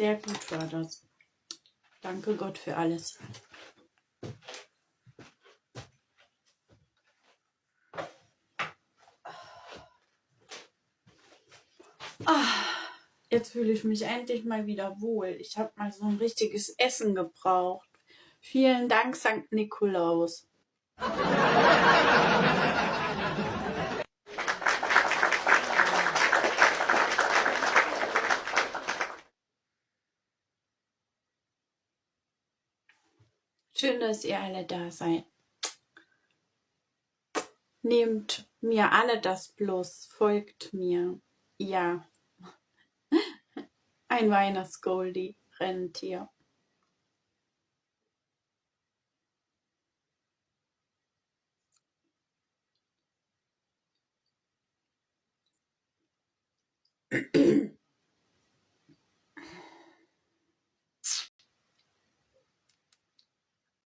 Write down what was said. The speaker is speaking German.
Sehr gut war das. Danke Gott für alles. Jetzt fühle ich mich endlich mal wieder wohl. Ich habe mal so ein richtiges Essen gebraucht. Vielen Dank, Sankt Nikolaus. Schön, dass ihr alle da seid. Nehmt mir alle das bloß, folgt mir. Ja, ein Weihnachtsgoldie Rentier.